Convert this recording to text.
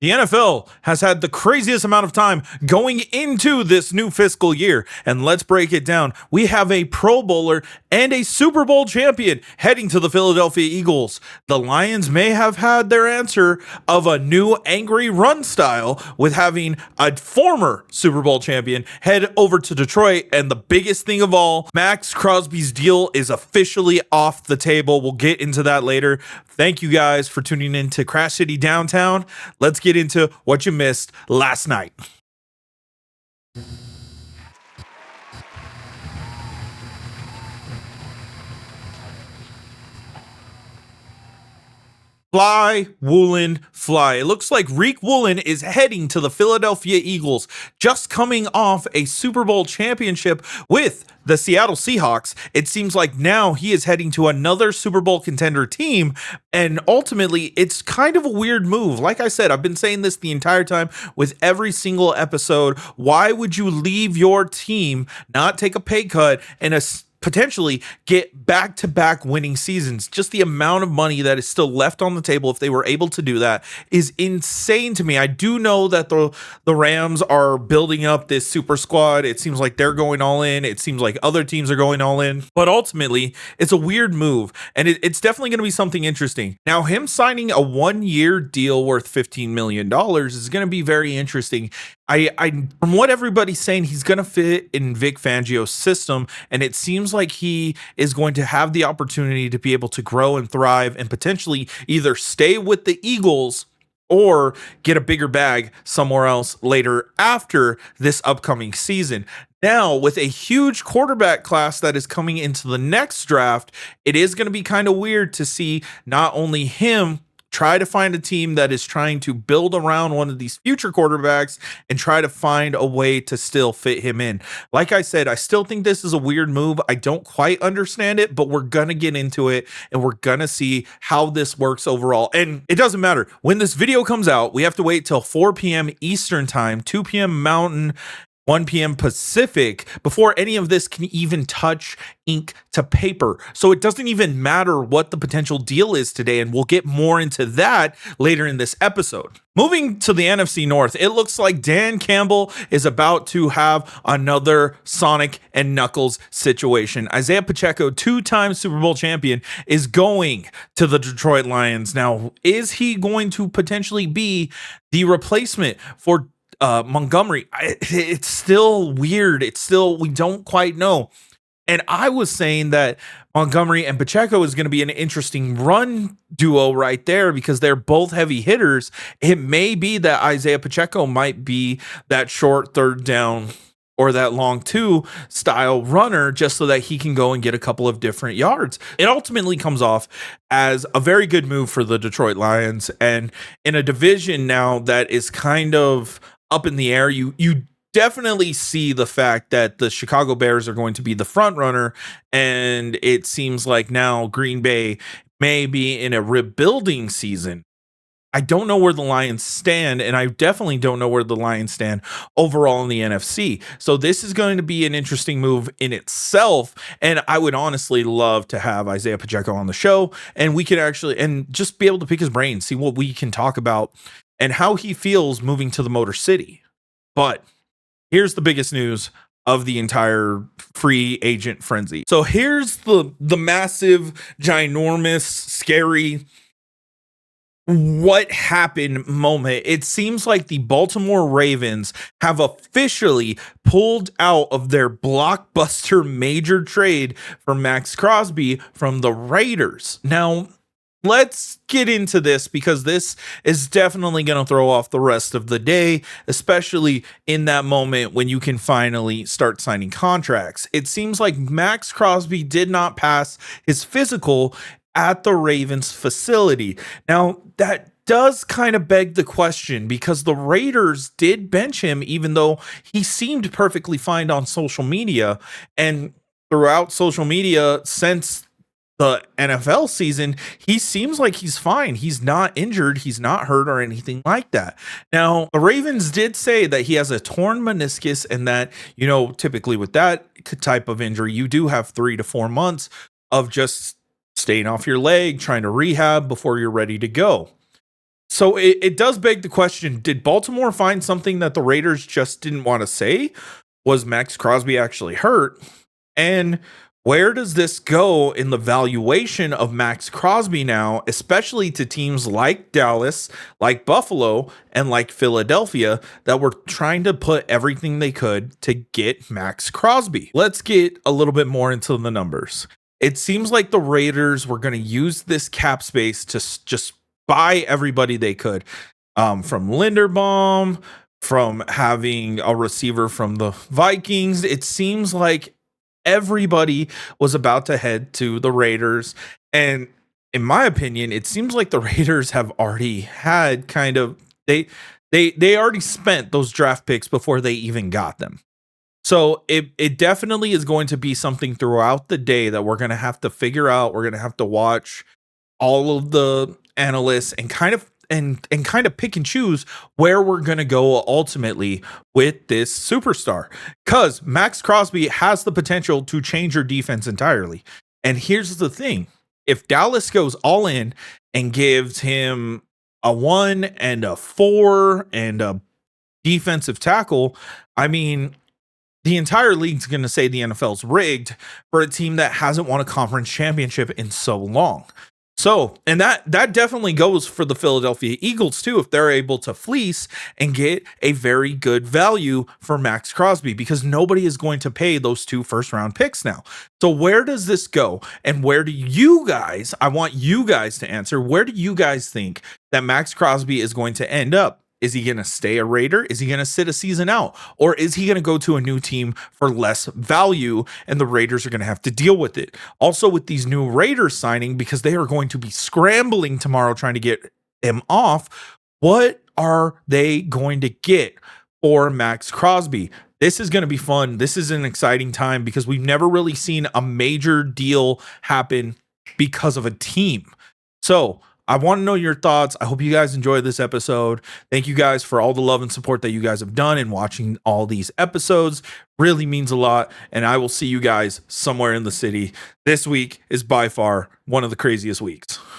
The NFL has had the craziest amount of time going into this new fiscal year, and let's break it down. We have a Pro Bowler and a Super Bowl champion heading to the Philadelphia Eagles. The Lions may have had their answer of a new angry run style with having a former Super Bowl champion head over to Detroit, and the biggest thing of all, Maxx Crosby's deal is officially off the table. We'll get into that later. Thank you guys for tuning in to Crash City Downtown. Let's get into what you missed last night. Fly, Woolen, fly. It looks like Riq Woolen is heading to the Philadelphia Eagles, just coming off a Super Bowl championship with the Seattle Seahawks. It seems like now he is heading to another Super Bowl contender team, and ultimately, it's kind of a weird move. Like I said, I've been saying this the entire time with every single episode. Why would you leave your team, not take a pay cut, and potentially get back-to-back winning seasons? Just the amount of money that is still left on the table if they were able to do that is insane to me. I do know that the Rams are building up this super squad. It seems like they're going all in. It seems like other teams are going all in. But ultimately, it's a weird move, and it's definitely going to be something interesting. Now, him signing a one-year deal worth $15 million is going to be very interesting. From what everybody's saying, he's going to fit in Vic Fangio's system, and it seems like he is going to have the opportunity to be able to grow and thrive and potentially either stay with the Eagles or get a bigger bag somewhere else later after this upcoming season. Now, with a huge quarterback class that is coming into the next draft, it is going to be kind of weird to see not only him try to find a team that is trying to build around one of these future quarterbacks and try to find a way to still fit him in. Like I said, I still think this is a weird move. I don't quite understand it, but we're going to get into it and we're going to see how this works overall. And it doesn't matter. When this video comes out, we have to wait till 4 p.m. Eastern time, 2 p.m. Mountain, 1 p.m. Pacific before any of this can even touch ink to paper. So it doesn't even matter what the potential deal is today, and we'll get more into that later in this episode. Moving to the NFC North, it looks like Dan Campbell is about to have another Sonic and Knuckles situation. Isiah Pacheco, two-time Super Bowl champion, is going to the Detroit Lions. Now, is he going to potentially be the replacement for Montgomery? It's still weird. We don't quite know. And I was saying that Montgomery and Pacheco is going to be an interesting run duo right there because they're both heavy hitters. It may be that Isiah Pacheco might be that short third down or that long two style runner just so that he can go and get a couple of different yards. It ultimately comes off as a very good move for the Detroit Lions. And in a division now that is kind of up in the air, you definitely see the fact that the Chicago Bears are going to be the front runner, and it seems like now Green Bay may be in a rebuilding season. I don't know where the Lions stand, and I definitely don't know where the Lions stand overall in the NFC. So this is going to be an interesting move in itself, and I would honestly love to have Isiah Pacheco on the show, and we could actually and just be able to pick his brain, see what we can talk about and how he feels moving to the Motor City. But here's the biggest news of the entire free agent frenzy. So here's the massive, ginormous, scary what happened moment. It seems like the Baltimore Ravens have officially pulled out of their blockbuster major trade for Maxx Crosby from the Raiders. Now, let's get into this because this is definitely going to throw off the rest of the day, especially in that moment when you can finally start signing contracts. It seems like Maxx Crosby did not pass his physical at the Ravens facility. Now, that does kind of beg the question because the Raiders did bench him even though he seemed perfectly fine on social media, and throughout social media since the NFL season, he seems like he's fine. He's not injured. He's not hurt or anything like that. Now, the Ravens did say that he has a torn meniscus and that, typically with that type of injury, you do have 3 to 4 months of just staying off your leg, trying to rehab before you're ready to go. So it does beg the question, did Baltimore find something that the Raiders just didn't want to say? Was Maxx Crosby actually hurt? And where does this go in the valuation of Maxx Crosby now, especially to teams like Dallas, like Buffalo, and like Philadelphia that were trying to put everything they could to get Maxx Crosby? Let's get a little bit more into the numbers. It seems like the Raiders were going to use this cap space to just buy everybody they could, from Linderbaum, from having a receiver from the Vikings. It seems like everybody was about to head to the Raiders. And in my opinion, it seems like the Raiders have already had kind of they already spent those draft picks before they even got them. So it definitely is going to be something throughout the day that we're going to have to figure out. We're going to have to watch all of the analysts and kind of pick and choose where we're going to go ultimately with this superstar, because Maxx Crosby has the potential to change your defense entirely. And here's the thing: if Dallas goes all in and gives him a 1 and a 4 and a defensive tackle, I mean, the entire league's going to say the NFL's rigged for a team that hasn't won a conference championship in so long. So, and that definitely goes for the Philadelphia Eagles too, if they're able to fleece and get a very good value for Maxx Crosby, because nobody is going to pay those 2 first-round picks now. So where does this go? And where do you guys, I want you guys to answer, where do you guys think that Maxx Crosby is going to end up? Is he going to stay a Raider? Is he going to sit a season out? Or is he going to go to a new team for less value and the Raiders are going to have to deal with it? Also, with these new Raiders signing, because they are going to be scrambling tomorrow trying to get him off, what are they going to get for Maxx Crosby? This is going to be fun. This is an exciting time because we've never really seen a major deal happen because of a team. So I want to know your thoughts. I hope you guys enjoyed this episode. Thank you guys for all the love and support that you guys have done in watching all these episodes. Really means a lot. And I will see you guys somewhere in the city. This week is by far one of the craziest weeks.